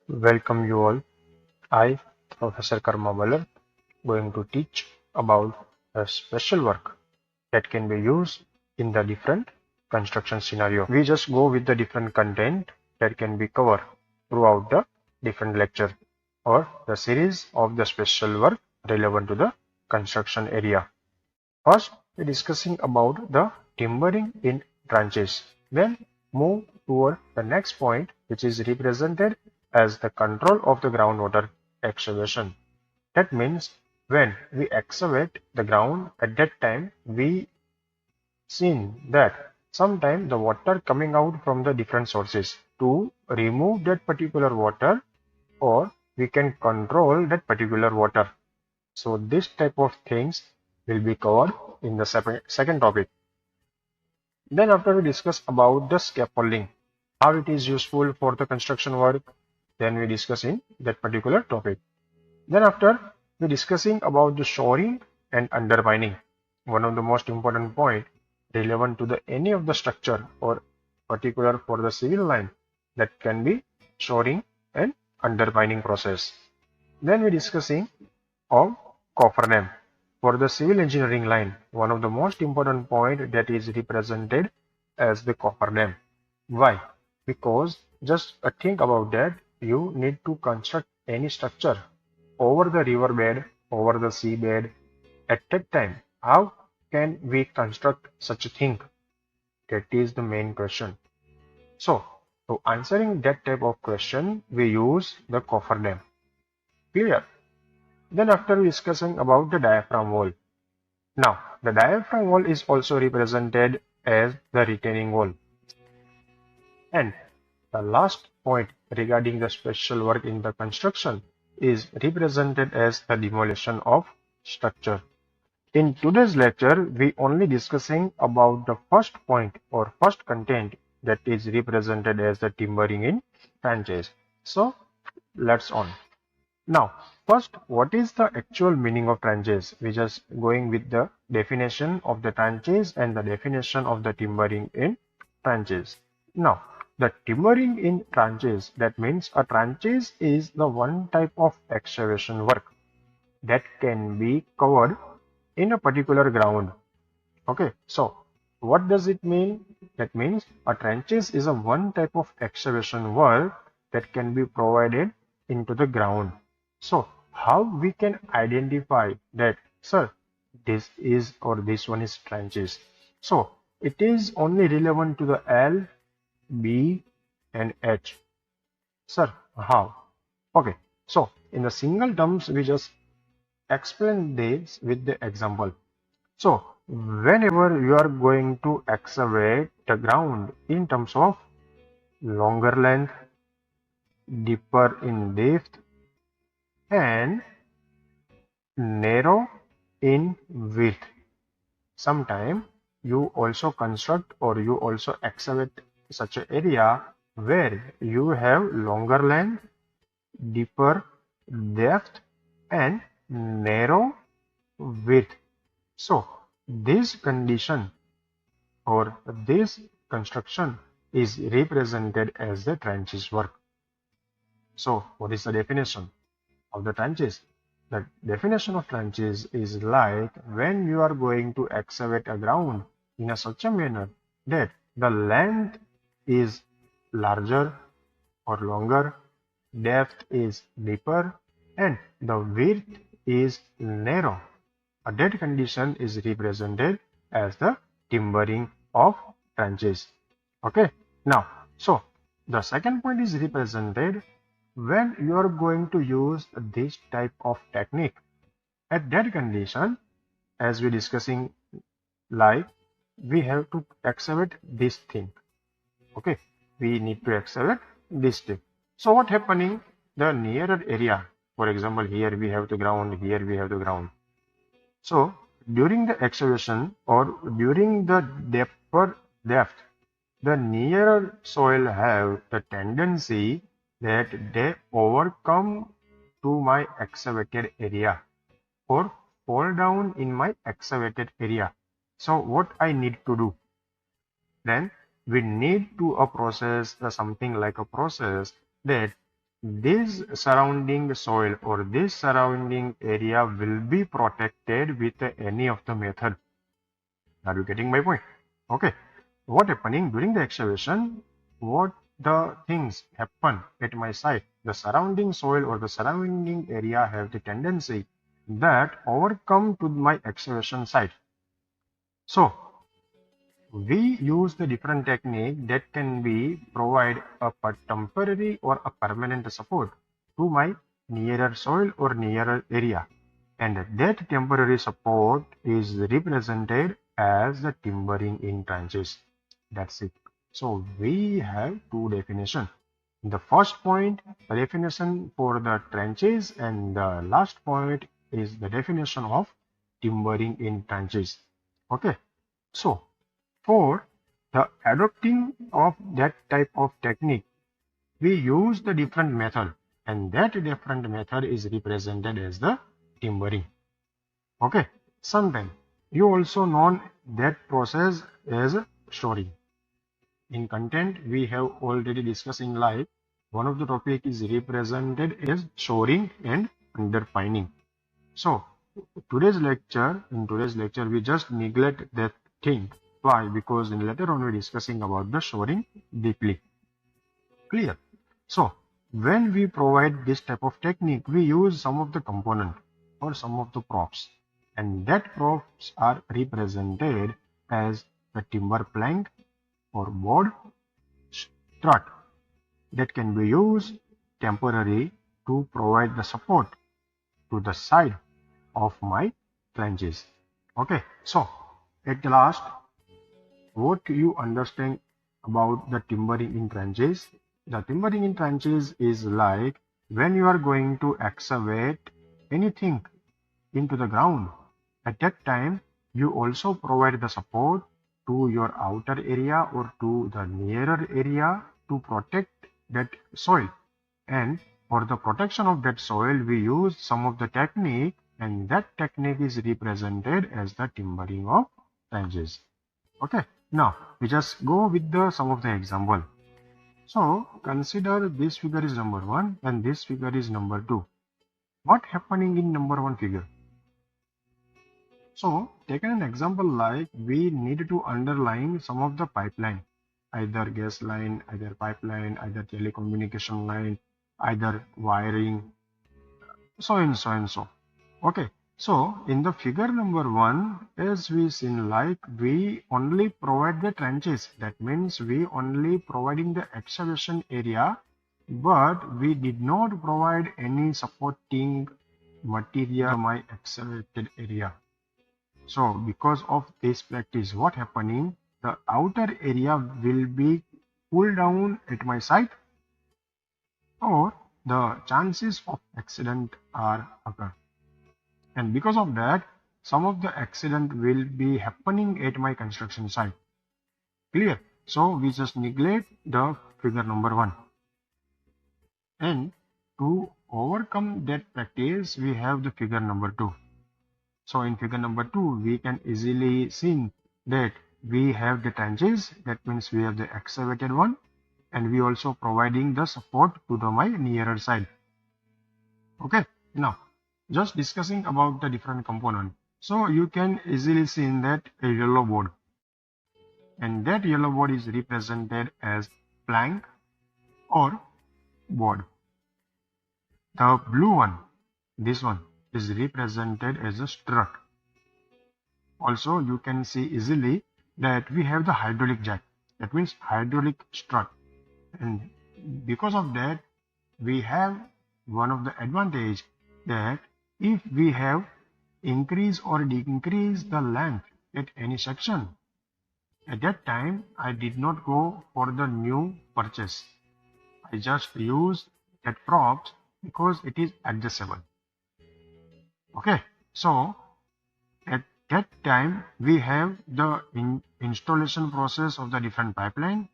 Welcome you all. I, Professor Karma Balar, going to teach about a special work that can be used in the different construction scenario. We just go with the different content that can be covered throughout the different lecture or the series of the special work relevant to the construction area. First, we're discussing about the timbering in trenches. Then move toward the next point, which is represented as the control of the groundwater excavation. That means when we excavate the ground, at that time we seen that sometimes the water coming out from the different sources. To remove that particular water, or we can control that particular water. So this type of things will be covered in the second topic. Then after we discuss about the scaffolding, how it is useful for the construction work, then we discuss in that particular topic. Then after we discussing about the shoring and undermining, one of the most important point relevant to the any of the structure or particular for the civil line, that can be shoring and undermining process. Then we discussing of cofferdam. For the civil engineering line, one of the most important point that is represented as the cofferdam. Why? Because just think about that, you need to construct any structure over the riverbed, over the seabed. At that time, how can we construct such a thing? That is the main question. So, to answering that type of question, we use the cofferdam. Clear? Then after discussing about the diaphragm wall. Now, the diaphragm wall is also represented as the retaining wall. And the last point regarding the special work in the construction is represented as the demolition of structure. In today's lecture, we only discussing about the first point or first content that is represented as the timbering in trenches. So, let's on. Now, first, what is the actual meaning of trenches? We're just going with the definition of the trenches and the definition of the timbering in trenches. Now, the timbering in trenches, that means a trenches is the one type of excavation work that can be covered in a particular ground. Okay, so what does it mean? That means a trenches is a one type of excavation work that can be provided into the ground. So how we can identify that, sir, this is or this one is trenches? So it is only relevant to the L, B and H. Sir, how? Okay, so in the single terms, we just explain this with the example. So whenever you are going to excavate the ground in terms of longer length, deeper in depth, and narrow in width, sometimes you also construct or you also excavate such an area where you have longer length, deeper depth, and narrow width. So this condition or this construction is represented as the trenches work. So what is the definition of the trenches? The definition of trenches is like when you are going to excavate a ground in a such a manner that the length is larger or longer, depth is deeper, and the width is narrow. That condition is represented as the timbering of trenches. Okay, now, so the second point is represented when you are going to use this type of technique. At that condition, as we discussing, like we have to excavate this thing. Okay, we need to excavate this thing. So what happening? The nearer area, for example, here we have the ground, here we have the ground. So during the excavation or during the depth, the nearer soil have the tendency that they overcome to my excavated area or fall down in my excavated area. So what I need to do? Then we need to process something like a process that this surrounding soil or this surrounding area will be protected with any of the method. Are you getting my point? Okay. What happening during the excavation? What the things happen at my site? The surrounding soil or the surrounding area have the tendency that overcome to my excavation site. So we use the different technique that can be provide a temporary or a permanent support to my nearer soil or nearer area, and that temporary support is represented as the timbering in trenches. That's it. So we have two definitions. The first point, the definition for the trenches, and the last point is the definition of timbering in trenches. Okay. So for the adopting of that type of technique, we use the different method, and that different method is represented as the timbering. Okay. Sometimes you also know that process as shoring. In content, we have already discussed in live. One of the topic is represented as shoring and underpinning. So in today's lecture, we just neglect that thing. Why? Because in later on we're discussing about the shoring deeply. Clear? So when we provide this type of technique, we use some of the component or some of the props, and that props are represented as the timber plank or board strut that can be used temporarily to provide the support to the side of my flanges. Okay, so at the last, what you understand about the timbering in trenches? The timbering in trenches is like when you are going to excavate anything into the ground. At that time, you also provide the support to your outer area or to the nearer area to protect that soil. And for the protection of that soil, we use some of the technique, and that technique is represented as the timbering of trenches. Okay, now we just go with some of the example. So consider this figure is number 1 and this figure is number 2. What happening in number 1 figure? So taken an example like we need to underline some of the pipeline, either gas line, either pipeline, either telecommunication line, either wiring, so and so and so. Okay, so in the figure number 1, as we seen, like we only provide the trenches. That means we only providing the excavation area, but we did not provide any supporting material in my excavated area. So because of this practice, what happening? The outer area will be pulled down at my site, or the chances of accident are occur. And because of that, some of the accident will be happening at my construction site. Clear? So we just neglect the figure number 1. And to overcome that practice, we have the figure number 2. So in figure number 2, we can easily see that we have the trenches. That means we have the excavated one, and we also providing the support to my nearer side. Okay, now just discussing about the different component. So you can easily see in that a yellow board, and that yellow board is represented as plank or board. The blue one, this one, is represented as a strut. Also you can see easily that we have the hydraulic jack, that means hydraulic strut, and because of that we have one of the advantage that if we have increase or decrease the length at any section, at that time I did not go for the new purchase. I just use that props because it is adjustable. Okay, so at that time we have the installation process of the different pipeline,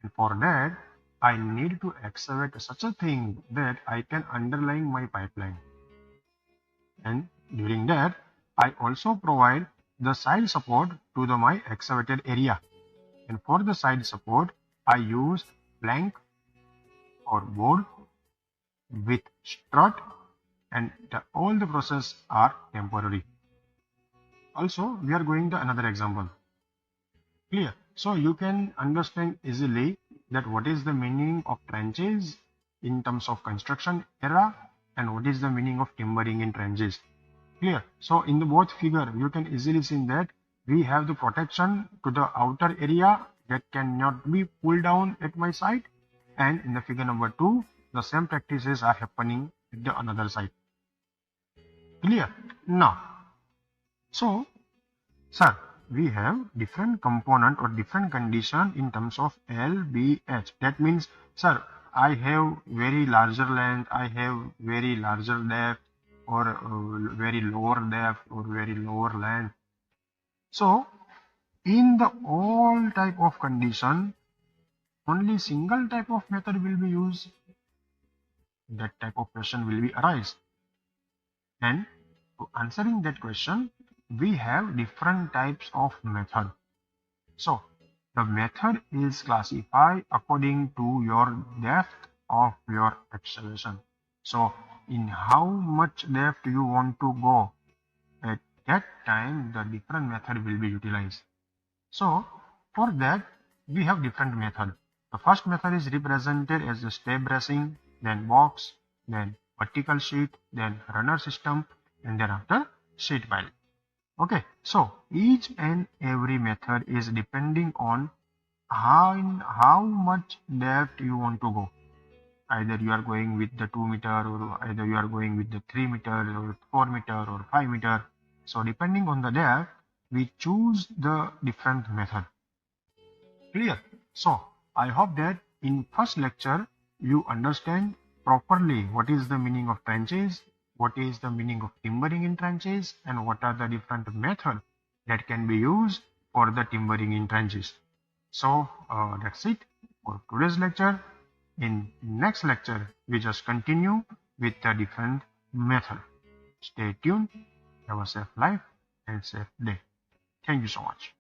and for that I need to excavate such a thing that I can underline my pipeline. And during that, I also provide the side support to my excavated area. And for the side support, I use plank or board with strut, and all the process are temporary. Also, we are going to another example. Clear? So you can understand easily that what is the meaning of trenches in terms of construction era and what is the meaning of timbering in trenches. Clear? So in the both figure, you can easily see that we have the protection to the outer area that cannot be pulled down at my side, and in the figure number 2, the same practices are happening at the another side. Clear? Now, so sir, we have different component or different condition in terms of LBH. That means, sir, I have very larger length, I have very larger depth, or very lower depth, or very lower length. So, in the all type of condition, only single type of method will be used. That type of question will be arise. And to answering that question, we have different types of method. So the method is classified according to your depth of your excavation. So in how much depth you want to go, at that time the different method will be utilized. So for that we have different method. The first method is represented as the step bracing, then box, then vertical sheet, then runner system, and thereafter sheet pile. Okay, so each and every method is depending on how much depth you want to go. Either you are going with the 2 meter, or either you are going with the 3 meter, or 4 meter, or 5 meter. So depending on the depth, we choose the different method. Clear? So I hope that in first lecture you understand properly what is the meaning of trenches, what is the meaning of timbering in trenches, and what are the different methods that can be used for the timbering in trenches. So that's it for today's lecture. In next lecture, we just continue with the different method. Stay tuned. Have a safe life and safe day. Thank you so much.